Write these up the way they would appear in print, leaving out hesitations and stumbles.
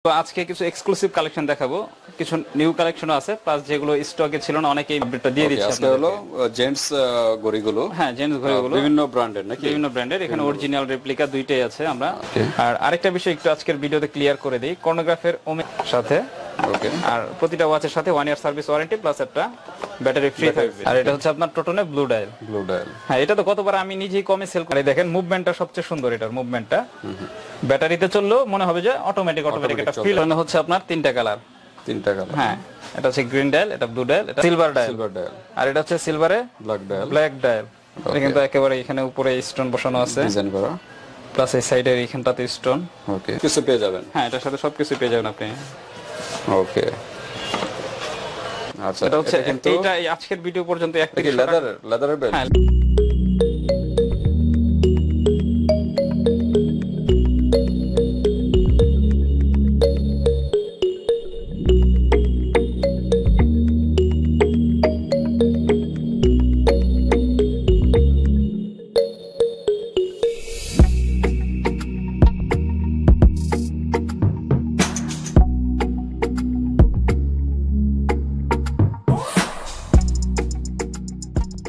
তো আজকে কিছু এক্সক্লুসিভ কালেকশন দেখাবো, কিছু নিউ কালেকশনও আছে, প্লাস যেগুলো স্টকে ছিল না অনেকেই আপডেটটা দিয়ে দিচ্ছে। আজকে হলো জেন্টস ঘড়িগুলো, হ্যাঁ জেন্টস ঘড়িগুলো বিভিন্ন ব্র্যান্ডের নাকি? বিভিন্ন ব্র্যান্ডের, এখানে অরিজিনাল রেপ্লিকা দুইটাই আছে আমরা। আর আরেকটা বিষয় একটু আজকের ভিডিওতে ক্লিয়ার করে দিই, কর্নোগ্রাফের সাথে ওকে, আর প্রতিটা ওয়াচের সাথে 1 ইয়ার সার্ভিস ওয়ারেন্টি প্লাস একটা ব্যাটারি ফ্রি থাকবে। আর এটা হচ্ছে আপনার টোটনে ব্লু ডায়াল। হ্যাঁ, এটা তো গতবার আমি নিজেই কমে সেল করি। দেখেন মুভমেন্টটা সবচেয়ে সুন্দর, এটার মুভমেন্টটা ব্যাটারিতে চললেও মনে হবে যে অটোমেটিক একটা ফিল হচ্ছে। আপনার তিনটা কালার। হ্যাঁ, এটা হচ্ছে গ্রিন ডায়াল, এটা ব্লু ডায়াল, এটা সিলভার ডায়াল, আর এটা হচ্ছে সিলভারে ব্ল্যাক ডায়াল। এটা কিন্তু একেবারে এখানে উপরে স্টোন বসানো আছে ডিজাইন করা, প্লাস এই সাইডের এখানটাতে স্টোন। ওকে, কিছু পেয়ে যাবেন। হ্যাঁ, এটার সাথে সবকিছু পেয়ে যাবেন আপনি। ওকে, আচ্ছা, এটা হচ্ছে এইটা এই আজকের ভিডিও পর্যন্ত একটা কি লেদারের বেল্ট? হ্যাঁ,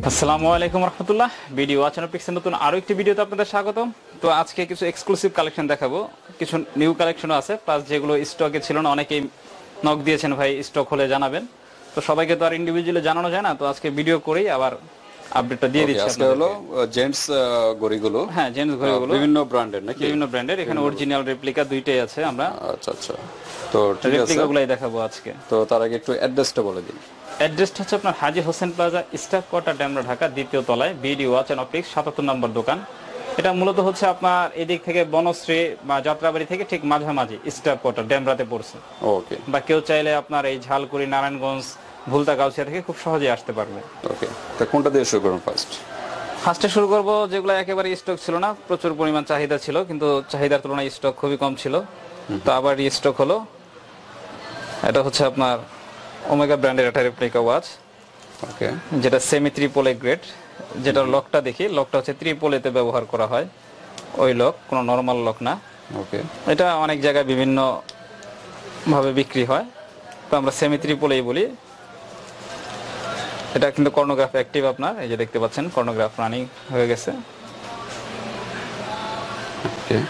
আসসালামু আলাইকুম রহমতুল্লাহ। ভিডিও ওয়াচন পিক্সেল নতুন আরো একটি ভিডিওতে আপনাদের স্বাগতম। তো আজকে কিছু এক্সক্লুসিভ কালেকশন দেখাবো, কিছু নিউ কালেকশনও আছে, প্লাস যেগুলো স্টকে ছিল না অনেকেই নক দিয়েছেন, ভাই স্টক হলে জানাবেন। তো সবাইকে তো আর ইন্ডিভিজুয়ালি জানানো যায় না, তো আজকে ভিডিও করেই আবার আপডেটটা দিয়ে দিচ্ছি। আজকে হলো জেন্টস ঘড়িগুলো, হ্যাঁ জেন্টস ঘড়িগুলো বিভিন্ন ব্র্যান্ডের নাকি? বিভিন্ন ব্র্যান্ডের, এখানে অরিজিনাল রেপ্লিকা দুইটাই আছে আমরা। আচ্ছা আচ্ছা, তো ঠিক আছে, রেপ্লিকাগুলাই দেখাবো আজকে। তো তার আগে একটু অ্যাড্রেসটা বলে দিন। অ্যাড্রেসটা হচ্ছে আপনার Haji Hossain plaza, staff quarter, Demra, Dhaka, দ্বিতীয় তলায়, বিডি ওয়াচ এন্ড অপটিক্স 77 নম্বর দোকান। এটা মূলত হচ্ছে আপনার এদিক থেকে বনশ্রী বা যাত্রাবাড়ি থেকে ঠিক মাঝামাঝি স্টাফ কোয়ার্টার ডেমরাতে পড়ছে। ওকে, বা কেউ চাইলে আপনার এই ঝালকুড়ি, নারায়ণগঞ্জ, ভুলতা, গাউছিয়া থেকে খুব সহজেই আসতে পারবে। ওকে, তো কোনটা দিয়ে শুরু করুন? ফার্স্টে শুরু করব যেগুলো একেবারে স্টক ছিল না, প্রচুর পরিমাণ চাহিদা ছিল, কিন্তু চাহিদার তুলনায় স্টক খুবই কম ছিল, তো আবার স্টক হলো। এটা হচ্ছে আপনার ওমেগা ব্র্যান্ডের একটা রেপ্লিকা ওয়াচ, ওকে, যেটা সেমি ত্রিপোলে গ্রেড। যেটার লকটা দেখি, লকটা হচ্ছে ত্রিপোলেতে ব্যবহার করা হয়, ওই লক, কোনো নরমাল লক না। ওকে, এটা অনেক জায়গায় বিভিন্ন ভাবে বিক্রি হয়, তো আমরা সেমি ত্রিপোলেই বলি। এটা কিন্তু কর্নোগ্রাফ অ্যাক্টিভ, আপনার এই যে দেখতে পাচ্ছেন কর্নোগ্রাফ রানিং হয়ে গেছে।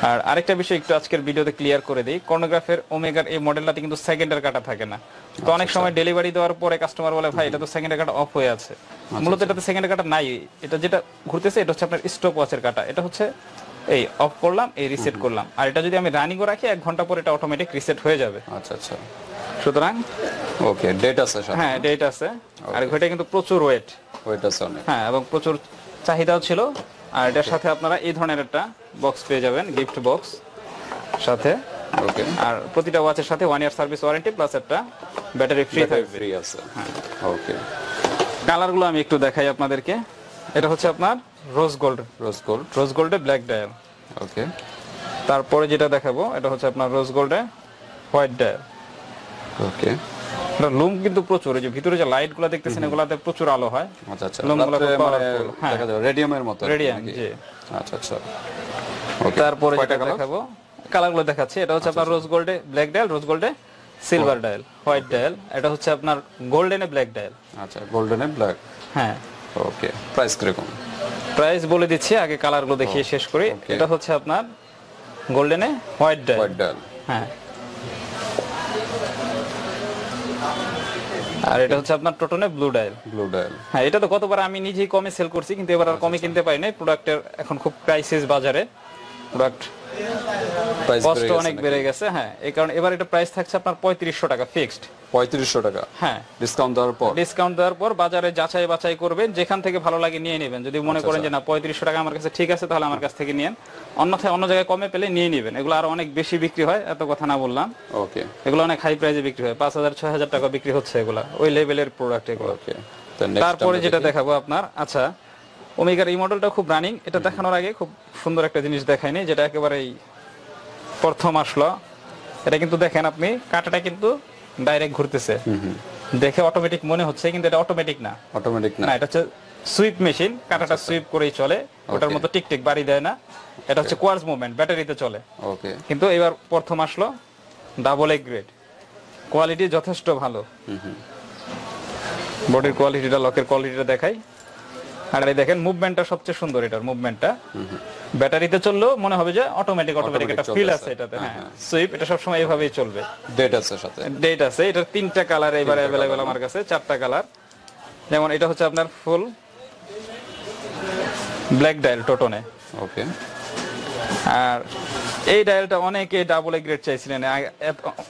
আর আরেকটা বিষয় একটু আজকের ভিডিওতে ক্লিয়ার করে দিই, কর্নোগ্রাফের ওমেগার এই মডেলটাতে কিন্তু সেকেন্ডের কাটা থাকে না। তো অনেক সময় ডেলিভারি দেওয়ার পরে কাস্টমার বলে ভাই এটা তো সেকেন্ডের কাটা অফ হয়ে আছে। মূলত এটাতে সেকেন্ডের কাটা নাই, এটা যেটা ঘুরতেছে এটা হচ্ছে আপনার স্টপ ওয়াচের কাটা। এটা হচ্ছে এই অফ করলাম, এই রিসেট করলাম, আর এটা যদি আমি রানিংও রাখি 1 ঘন্টা পর এটা অটোমেটিক রিসেট হয়ে যাবে। আচ্ছা আচ্ছা, সুতরাং ওকে, ডেট আছে সাথে? হ্যাঁ, ডেট আছে। আর ঘড়িটা কিন্তু প্রচুর ওয়েট আছে অনেক, হ্যাঁ, এবং প্রচুর চাহিদাও ছিল। আর এটার সাথে আপনারা এই ধরনের একটা বক্স পেয়ে যাবেন, গিফট বক্স সাথে। ওকে, আর প্রতিটা ওয়াচের সাথে 1 ইয়ার সার্ভিস ওয়ারেন্টি প্লাস একটা ব্যাটারি ফ্রি থাকবে। ফ্রি আছে, হ্যাঁ। ওকে, কালারগুলো আমি একটু দেখাই আপনাদেরকে। এটা হচ্ছে আপনার রোজ গোল্ডে ব্ল্যাক ডায়াল। ওকে, তারপরে যেটা দেখাবো এটা হচ্ছে আপনার রোজ গোল্ডে হোয়াইট ডায়াল। ওকে, এটা লুম কিন্তু প্রচুর, এই যে ভিতরে যে লাইট গুলো দেখতেছেন এগুলাতে প্রচুর আলো হয়। আচ্ছা আচ্ছা, লুমগুলো খুব মানে powerful, হ্যাঁ, দেখা যায় রেডিয়ামের মতো, রেডিয়াম, জি। আচ্ছা আচ্ছা, ওকে, তারপরে যেটা দেখাবো, কালারগুলো দেখাচ্ছি। এটা হচ্ছে আপনার রোজ গোল্ডে ব্ল্যাক ডায়াল, রোজ গোল্ডে সিলভার ডায়াল, হোয়াইট ডায়াল। এটা হচ্ছে আপনার গোল্ডেনে ব্ল্যাক ডায়াল। আচ্ছা, গোল্ডেন এন্ড ব্ল্যাক, হ্যাঁ। ওকে, প্রাইস কিরকম? প্রাইস বলে দিচ্ছি, আগে কালারগুলো দেখিয়ে শেষ করি। এটা হচ্ছে আপনার গোল্ডেনে হোয়াইট ডায়াল, হ্যাঁ। আর এটা হচ্ছে আপনার টোটনে ব্লু ডায়াল। হ্যাঁ, এটা তো গতবার আমি নিজেই কমে সেল করছি, কিন্তু এবার আর কমে কিনতে পারি না। প্রোডাক্টের এখন খুব ক্রাইসিস বাজারে, প্রোডাক্ট কষ্ট অনেক বেড়ে গেছে। হ্যাঁ, এই কারণে এবার এটা প্রাইস থাকছে আপনার 3500 টাকা ফিক্সড। 3500 টাকা, হ্যাঁ, ডিসকাউন্ট দেওয়ার পর বাজারে যাচাই বাছাই করবেন, যেখান থেকে ভালো লাগে নিয়ে নেবেন। যদি মনে করেন যে না 3500 টাকা আমার কাছে ঠিক আছে, তাহলে আমার কাছ থেকে নিয়েন। অন্যথায় অন্য জায়গায় কমে পেলে নিয়ে নেবেন। এগুলো আরো অনেক বেশি বিক্রি হয়, এত কথা না বললাম। ওকে, এগুলো অনেক হাই প্রাইসে বিক্রি হয়, 5000-6000 টাকা বিক্রি হচ্ছে এগুলা, ওই লেভেলের প্রোডাক্ট এগুলো। ওকে, তারপরে যেটা দেখাবো আপনার, আচ্ছা, ওমেগার এই মডেলটা খুব রানিং। এটা দেখানোর আগে খুব সুন্দর একটা জিনিস দেখাইনি, যেটা একেবারেই প্রথম আসলো। এটা কিন্তু দেখেন আপনি, কাঁটাটা কিন্তু ডাইরেক্ট ঘুরতেছে, দেখে অটোমেটিক মনে হচ্ছে, কিন্তু এটা অটোমেটিক না, এটা হচ্ছে সুইপ মেশিন। কাঁটাটা সুইপ করেই চলে, ওটার মতো টিকটিক বাড়ি দেয় না। এটা হচ্ছে কোয়ার্স মুভমেন্ট, ব্যাটারিতে চলে। ওকে, কিন্তু এবার প্রথম আসলো ডাবল এ গ্রেড, কোয়ালিটি যথেষ্ট ভালো। বডির কোয়ালিটিটা, লকের কোয়ালিটিটা দেখাই। আর এই দেখেন মুভমেন্টটা সবচেয়ে সুন্দর, এটার মুভমেন্টটা ব্যাটারিতে চললেও মনে হবে যে অটোমেটিক একটা ফিল আছে এটাতে। হ্যাঁ, সুইপ এটা সবসময় এইভাবেই চলবে। ডেট আছে সাথে, ডেট আছে। এটার 3টা কালার এবারে अवेलेबल আমার কাছে, 4টা কালার। যেমন এটা হচ্ছে আপনার ফুল ব্ল্যাক ডায়াল টোটনে। ওকে। আর এই ডায়ালটা অনেকে ডাবল এ গ্রেড চাইছিলেন,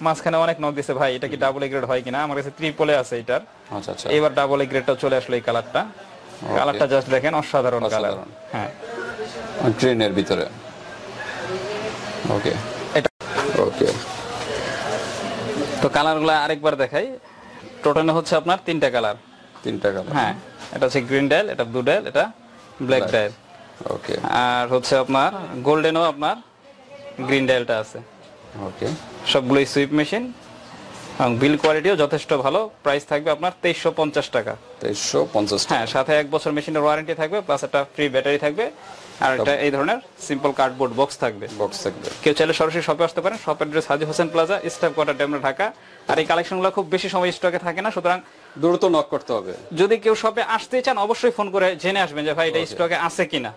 মাঝখানে অনেক নক দিছে ভাই এটা কি ডাবল এ গ্রেড হয় কিনা। আমার কাছে ট্রিপলে আছে এটার। আচ্ছা আচ্ছা। এবার ডাবল এ গ্রেডটা চলে আসলো এই কালারটা। কালারটা জাস্ট দেখেন, অসাধারণ কালার। হ্যাঁ, গ্রিনের ভিতরে। ওকে, এটা ওকে। তো কালারগুলো আরেকবার দেখাই। টোটালে হচ্ছে আপনার 3টা কালার। 3টা কালার। হ্যাঁ, এটা হচ্ছে গ্রিন ডায়াল, এটা ব্লু ডায়াল, এটা ব্ল্যাক ডায়াল। ওকে। আর হচ্ছে আপনার গোল্ডেনও আপনার গ্রিন ডায়ালটা আছে। ওকে। সবগুলোই সুইপ মেশিন এবং বিল কোয়ালিটিও যথেষ্ট ভালো। প্রাইস থাকবে আপনার 2350 টাকা। 2350 টাকা। হ্যাঁ, সাথে 1 বছর মেশিনের ওয়ারেন্টি থাকবে, প্লাস একটা ফ্রি ব্যাটারি থাকবে। আর এটা এই ধরনের সিম্পল কার্ডবোর্ড বক্স থাকবে। কেউ চাইলে সরাসরি শপে আসতে পারেন। Shop address Haji Hossain plaza, staff quarter, Demra, Dhaka. আর এই কালেকশনগুলো খুব বেশি সময় স্টকে থাকে না, সুতরাং দ্রুত নক করতে হবে। যদি কেউ শপে আসতে চান অবশ্যই ফোন করে জেনে আসবেন যে ভাই এটা স্টকে আছে কিনা।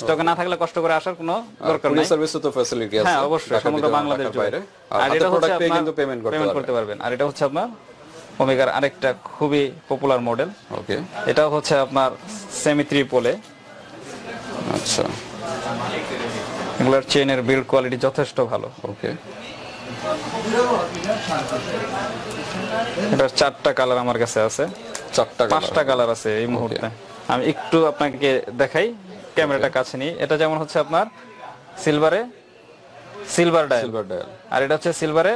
স্টকে না থাকলে কষ্ট করে আসার কোনো দরকার নেই। সার্ভিসও তো ফ্যাসিলিটি আছে। হ্যাঁ, অবশ্যই সমগ্র বাংলাদেশ জুড়ে। আর এটা হচ্ছে আপনি কিন্তু পেমেন্ট করতে পারবেন। আর এটা হচ্ছে আপনার ওমেগার আরেকটা খুবই পপুলার মডেল। ওকে। এটাও হচ্ছে আপনার সেমি ট্রিপলে। আচ্ছা। এগুলোর চেইনের বিল্ড কোয়ালিটি যথেষ্ট ভালো। ওকে। এটার 4টা কালার আমার কাছে আছে। 5টা কালার আছে এই মুহূর্তে। আমি একটু আপনাকে দেখাই, ক্যামেরাটা কাছে নিই। এটা যেমন হচ্ছে আপনার সিলভার ডায়াল, আর এটা হচ্ছে সিলভারে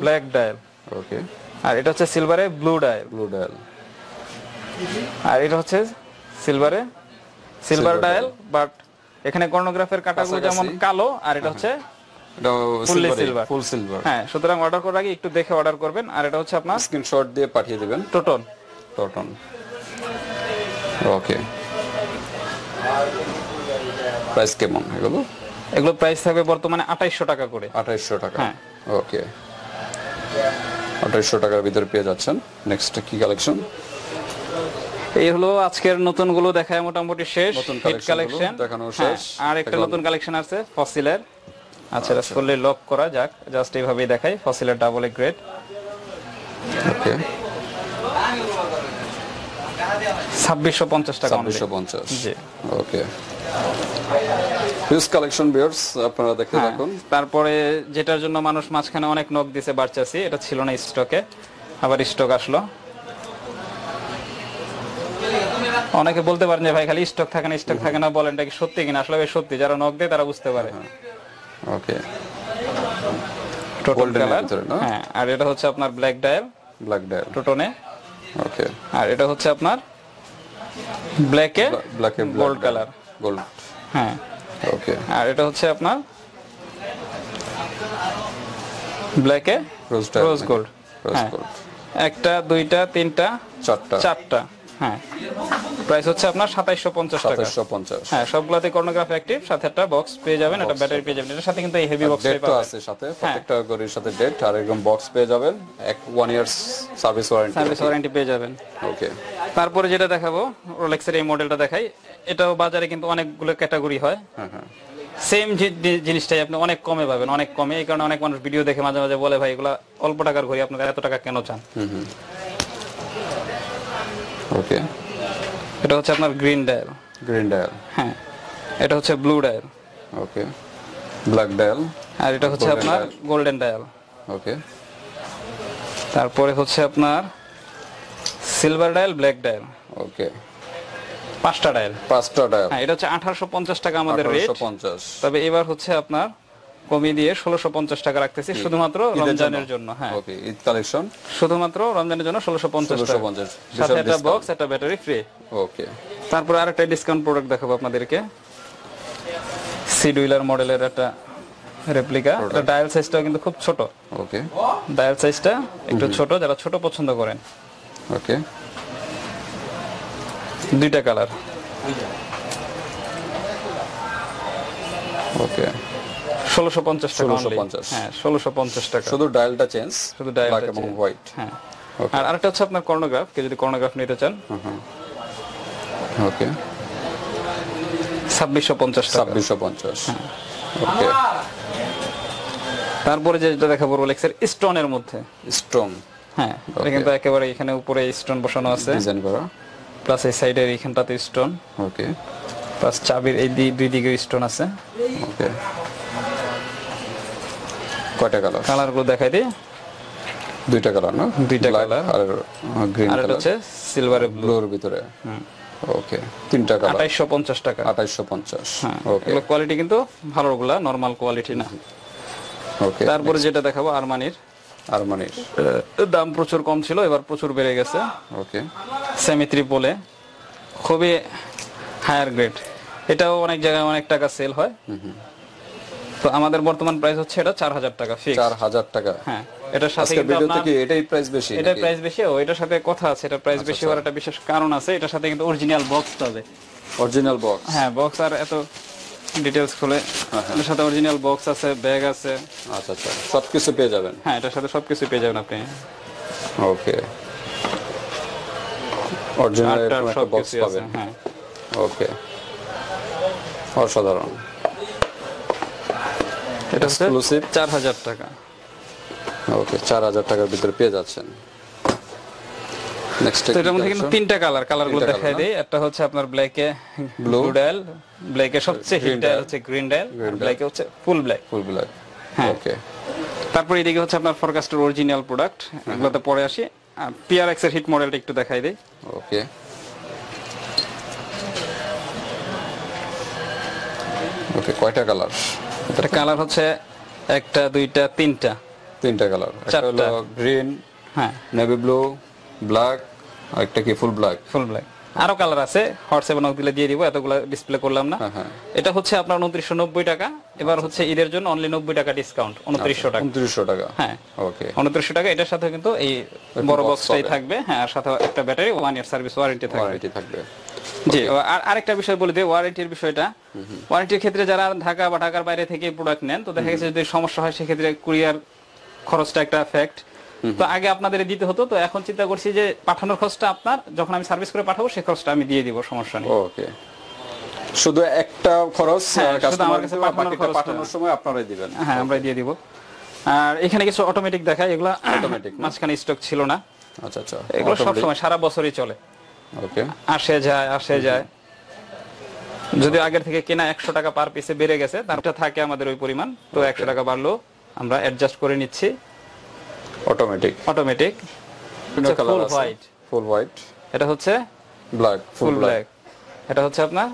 ব্ল্যাক ডায়াল। ওকে। আর এটা হচ্ছে সিলভারে ব্লু ডায়াল। আর এটা হচ্ছে সিলভার ডায়াল, বাট এখানে কর্নোগ্রাফের কাটাগুলো যেমন কালো, আর এটা হচ্ছে ফুল সিলভার। হ্যাঁ, সুতরাং অর্ডার করার আগে একটু দেখে অর্ডার করবেন। আর এটা হচ্ছে আপনার স্ক্রিনশট দিয়ে পাঠিয়ে দিবেন। টোটন। ওকে। প্রাইস কেমন এগুলো? এগুলো প্রাইস থাকবে বর্তমানে 2800 টাকা করে। 2800 টাকা। হ্যাঁ। ওকে, 2800 টাকার ভিতরে পেয়ে যাচ্ছেন। নেক্সট কি কালেকশন? এই হলো আজকের নতুন গুলো দেখায় মোটামুটি শেষ। হিট কালেকশন দেখানো শেষ। আর একটা নতুন কালেকশন আছে ফসিলের। আচ্ছা, ফুললি লক করা যাক, জাস্ট এইভাবেই দেখাই। ফসিলের ডাবল এ গ্রেড। ওকে। 2650 টাকা। 2650। জি। ওকে। হিউজ কালেকশন ভিউয়ার্স, আপনারা দেখতে থাকুন। তারপরে যেটার জন্য মানুষ মাঝখানে অনেক নক দিছে বারচাসি, এটা ছিল না স্টকে, আবার স্টক আসলো। অনেকে বলতে পারেন যে ভাই খালি স্টক থাকে না বলেন, এটা কি সত্যি কিনা? আসলে সত্যি, যারা নক দেয় তারা বুঝতে পারে। ওকে। Total colour. হ্যাঁ, আর এটা হচ্ছে আপনার ব্ল্যাক ডায়াল টোটনে। ওকে। আর এটা হচ্ছে আপনার ব্ল্যাকে গোল্ড কালার। হ্যাঁ। ওকে। আর এটা হচ্ছে আপনার ব্ল্যাকে রোজ গোল্ড। হ্যাঁ, 1টা 2টা 3টা 4টা। হ্যাঁ, প্রাইস হচ্ছে আপনার 2750 টাকা। 2750। হ্যাঁ, সবগুলাতে কর্নোগ্রাফ অ্যাক্টিভ, সাথে একটা বক্স পেয়ে যাবেন, একটা ব্যাটারি পেয়ে যাবেন। এর সাথে কিন্তু এই হেভি বক্স ডেটও আছে সাথে, প্রত্যেকটা গড়ির সাথে ডেট আর একদম বক্স পেয়ে যাবেন। 1 ইয়ার্স সার্ভিস ওয়ারেন্টি পেয়ে যাবেন। ওকে। তারপরে যেটা দেখাবো, রোলেক্সের এই মডেলটা দেখাই। এটাও বাজারে কিন্তু অনেকগুলো ক্যাটাগরি হয়। সেম জিনিসটাই আপনি অনেক কমে পাবেন, অনেক কমে। এই কারণে অনেক মানুষ ভিডিও দেখে মাঝে মাঝে বলে ভাই এগুলা অল্প টাকার ঘড়ি, আপনারা এত টাকা কেন চান? ওকে। এটা হচ্ছে আপনার গ্রিন ডায়াল। হ্যাঁ, এটা হচ্ছে blue dial. Okay. Black dial. আর এটা হচ্ছে আপনার গোল্ডেন ডায়াল। ওকে। তারপরে হচ্ছে আপনার silver dial, black dial. Okay. 5টা ডায়াল। হ্যাঁ, এটা হচ্ছে 1850 টাকা আমাদের রেট। তবে এবার হচ্ছে আপনার কমিয়ে দিয়ে 1650 টাকা রাখতেছি শুধুমাত্র রমজানের জন্য। হ্যাঁ, ওকে। ঈদ কালেকশন শুধুমাত্র রমজানের জন্য 1650 টাকা। সাথে একটা বক্স, একটা ব্যাটারি ফ্রি। ওকে। তারপর আরেকটা ডিসকাউন্ট প্রোডাক্ট দেখাবো আপনাদেরকে। সিডুইলার মডেলের একটা রেপ্লিকা। এটা ডায়াল সাইজটাও কিন্তু খুব ছোট। ওকে। ডায়াল সাইজটা একটু ছোট, যারা ছোট পছন্দ করেন। ওকে। 2টা কালার। ওকে। 1650 টাকা only। 1650 হ্যাঁ 1650 টাকা, শুধু ডায়ালটা চেঞ্জ, শুধু ডায়ালটা ব্ল্যাক এবং চেঞ্জ। হোয়াইট। হ্যাঁ ওকে আর আরেকটা হচ্ছে আপনার কর্নোগ্রাফ, কেউ যদি কর্নোগ্রাফ নিতে চান ওকে 2650 টাকা। 2650 ওকে। তারপরে যেটা দেখাবো রোলেক্সের স্টোনের মধ্যে স্টোন হ্যাঁ এটা কিন্তু একেবারে এখানে উপরে স্টোন বসানো আছে, ডিজাইন করা। প্লাস এই সাইডের এইখানটাতে স্টোন, ওকে প্লাস চাবির এই দুই দিকে স্টোন আছে। ওকে কয়টা কালার? কালারগুলো দেখাই দিই, দুইটা কালার না? দুইটা Black কালার আর গ্রিন আর এটা কালার, হচ্ছে সিলভারে ব্লু। ব্লুর ভিতরে। ওকে তিনটা কালার 2850 টাকা। 2850 হ্যাঁ ওকে এগুলো কোয়ালিটি কিন্তু ভালোগুলা, নরমাল কোয়ালিটি না। ওকে তারপরে যেটা দেখাবো আরমানির, আরমানির দাম প্রচুর কম ছিল, এবার প্রচুর বেড়ে গেছে। ওকে সেমি ট্রিপলে খুবই হায়ার গ্রেড, এটাও অনেক জায়গায় অনেক টাকা সেল হয়। তো আমাদের বর্তমান প্রাইস হচ্ছে এটা 4000 টাকা ফিক্স। 4000 টাকা। হ্যাঁ এটার সাথে আজকে কিন্তু ভিডিওতে আপনার কি এটাই প্রাইস বেশি? এটার প্রাইস বেশি, ও এটার সাথে কথা আছে, এটা প্রাইস বেশি হওয়ার একটা বিশেষ কারণ আছে। এটার সাথে কিন্তু অরিজিনাল বক্স পাবে, অরিজিনাল বক্স। হ্যাঁ বক্স আর এত ডিটেইলস খুলে এটার সাথে অরিজিনাল বক্স আছে, ব্যাগ আছে। আচ্ছা আচ্ছা সবকিছু পেয়ে যাবেন। হ্যাঁ এটার সাথে সবকিছু পেয়ে যাবেন আপনি। ওকে অরিজিনাল আটটার একটা বক্স সবকিছু আছে। পাবেন। হ্যাঁ ওকে অসাধারণ। এটা হচ্ছে এক্সক্লুসিভ 4000 টাকা। ওকে 4000 টাকার ভিতরে পেয়ে যাচ্ছেন। নেক্সট তো এটার মধ্যে কিন্তু তিনটা কালার, কালারগুলো তিনটা দেখাই colour দেই। একটা হচ্ছে আপনার ব্ল্যাকে Blue, ব্লু ডায়াল, ব্ল্যাকে সবচেয়ে হিট ডায়াল হচ্ছে গ্রিন ডায়াল, ব্ল্যাকে হচ্ছে ফুল ব্ল্যাক। Full black. হ্যাঁ। ওকে তারপর এদিকে হচ্ছে আপনার ফরকাস্টের অরিজিনাল প্রোডাক্ট, এগুলোতে পরে আসি। পিআরএক্স এর হিট মডেলটা একটু দেখাই দেই। ওকে ওকে কয়টা কালার? এটা কালার হচ্ছে একটা দুইটা তিনটা তিনটা কালার, একটা চারটা। হলো গ্রিন, হ্যাঁ নেভি ব্লু, ব্ল্যাক, আর একটা কি ফুল ব্ল্যাক। Full black. আরো কালার আছে, হোয়াটসঅ্যাপে নক দিলে দিয়ে দিব, এতগুলো ডিসপ্লে করলাম না। হ্যাঁ। এটা হচ্ছে আপনার 2990 টাকা। এবার হচ্ছে ঈদের জন্য অনলি 90 টাকা ডিসকাউন্ট, 2900 টাকা। 2900 টাকা। হ্যাঁ ওকে 2900 টাকা। এটার সাথে কিন্তু এই বড় box বক্সটাই পাবে। থাকবে। হ্যাঁ আর সাথে একটা ব্যাটারি, 1 ইয়ার সার্ভিস ওয়ারেন্টি থাকবে। ওয়ারেন্টি থাকবে। জি আর আরেকটা বিষয় বলে দিই ওয়ারেন্টির বিষয়টা। ওয়ারেন্টির ক্ষেত্রে যারা ঢাকা বা ঢাকার বাইরে থেকে প্রোডাক্ট নেন, তো দেখা গেছে যদি সমস্যা হয় সেক্ষেত্রে কুরিয়ার খরচটা একটা ফ্যাক্ট। তো আগে আপনাদের দিতে হতো, তো এখন চিন্তা করছি যে পাঠানোর খরচটা আপনার, যখন আমি সার্ভিস করে পাঠাবো সেই খরচটা আমি দিয়ে দিব, সমস্যা নেই। ওকে শুধু একটা খরচ হ্যাঁ, শুধু কাস্টমার আমার কাছে পাঠানোর বাকিটা খরচটা। পাঠানোর সময় আপনারাই দিবেন। হ্যাঁ আমরা দিয়ে দিব। আর এখানে কিছু অটোমেটিক দেখায়, এগুলা Automatic না? মাঝখানে স্টক ছিল না, আচ্ছা আচ্ছা এগুলো সব সময় সারা বছরই চলে, ওকে আসে যায়। যদি আগের থেকে কেনা 100 টাকা পার পিসে বেড়ে গেছে, তারটা থাকে আমাদের ওই পরিমাণ, তো 100 টাকা বাড়লো আমরা অ্যাডজাস্ট করে নিচ্ছি অটোমেটিক। অটোমেটিক। ফুল হোয়াইট, ফুল হোয়াইট, এটা হচ্ছে ব্ল্যাক, ফুল ব্ল্যাক। এটা হচ্ছে আপনার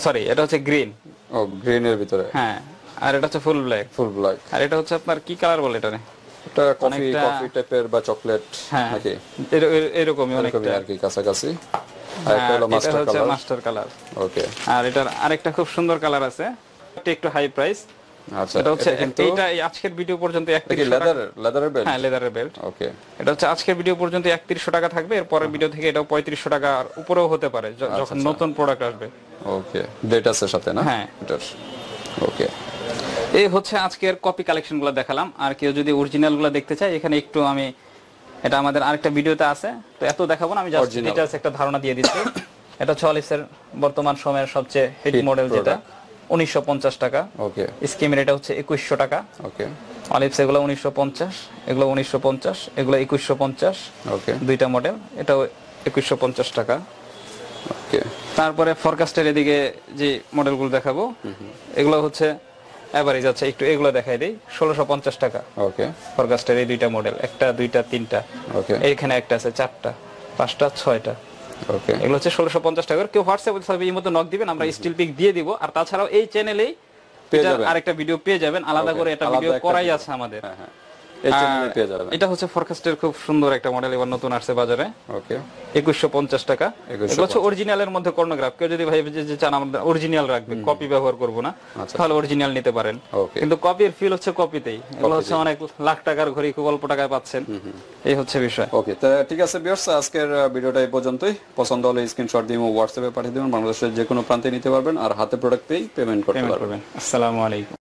সরি এটা হচ্ছে গ্রিন। ও গ্রিন এর ভিতরে। হ্যাঁ আর এটা হচ্ছে ফুল ব্ল্যাক। Full black. আর এটা হচ্ছে আপনার কি কালার বলে এটা? এটা কফি অনেকটা- টাইপের বা চকলেট হ্যাঁ নাকি এরকমই অনেকটা। এরকমই আর কি কাছাকাছি। আর এটা হলো এটা মাস্টার হচ্ছে কালার। Master colour. ওকে আর এটার আরেকটা খুব সুন্দর কালার আছে, এটা একটু হাই প্রাইস। আচ্ছা এটা হচ্ছে কিন্তু এইটা এই আজকের ভিডিও পর্যন্ত কি 3100 টাকা। লেদারের বেল্ট? হ্যাঁ লেদারের বেল্ট। ওকে এটা হচ্ছে আজকের ভিডিও পর্যন্ত 3100 টাকা থাকবে, এর পরের ভিডিও থেকে এটাও 3500 টাকা আর উপরেও হতে পারে যখন নতুন প্রোডাক্ট আসবে। ওকে ডেট আছে সাথে না? হ্যাঁ। এটার ওকে এই হচ্ছে আজকের কপি কালেকশনগুলো দেখালাম। আর কেউ যদি অরিজিনালগুলো দেখতে চায়, এখানে একটু আমি এটা আমাদের আরেকটা ভিডিওতে আছে, তো এত দেখাবো না, আমি জাস্ট Original। ডিটেইলস একটা ধারণা দিয়ে দিচ্ছি। এটা হচ্ছে অলিভসের বর্তমান সময়ের সবচেয়ে হিট Hit মডেল, যেটা product। 1950 টাকা। ওকে স্কিমের এটা হচ্ছে 2100 টাকা। ওকে অলিভস এগুলো 1950, এগুলো 1950, এগুলো 2150, ওকে দুইটা মডেল, এটাও 2150 টাকা। ওকে তারপরে ফরকাস্টের এদিকে যে মডেলগুলো দেখাবো, এগুলো হচ্ছে এভারেজ আছে একটু, এগুলো দেখাই দেই 1650 টাকা। ওকে ফরকাস্টের এই দুইটা মডেল, একটা দুইটা তিনটা, ওকে এইখানে একটা আছে, চারটা পাঁচটা ছয়টা, ওকে এগুলো হচ্ছে 1650 টাকা। কেউ হোয়াটসঅ্যাপে এই মতো নক দিবেন, আমরা স্টিল পিক দিয়ে দিব। আর তাছাড়াও এই চ্যানেলেই পেয়ে যাবেন। আরেকটা ভিডিও পেয়ে যাবেন আলাদা Okay, করে, এটা আলাদা ভিডিও একটা করাই video। আছে আমাদের। হ্যাঁ হ্যাঁ এই চ্যানেলে পেয়ে যাবেন। এটা হচ্ছে ফরকাস্টের খুব সুন্দর একটা মডেল, এবার নতুন আসছে বাজারে। ওকে, 2150 টাকা। এগুলো হচ্ছে অরিজিনালের মধ্যে কর্নোগ্রাফ। কেউ যদি ভাই যে চান আমরা অরিজিনাল রাখবে, কপি ব্যবহার করব না, তাহলে অরিজিনাল নিতে পারেন। কিন্তু কপির ফিল হচ্ছে কপিতেই। এগুলো হচ্ছে অনেক লাখ টাকার ঘড়ি খুব অল্প টাকায় পাচ্ছেন, এই হচ্ছে বিষয়। ওকে, তো ঠিক আছে ভিউয়ার্স, আজকের ভিডিওটা এই পর্যন্তই। পছন্দ হলে স্ক্রিনশট দিয়ে হোয়াটসঅ্যাপে পাঠিয়ে দিবেন, বাংলাদেশের যে কোনো প্রান্তে নিতে পারবেন, আর হাতে প্রোডাক্ট পেয়ে পেমেন্ট করতে পারবেন। আসসালামু আলাইকুম।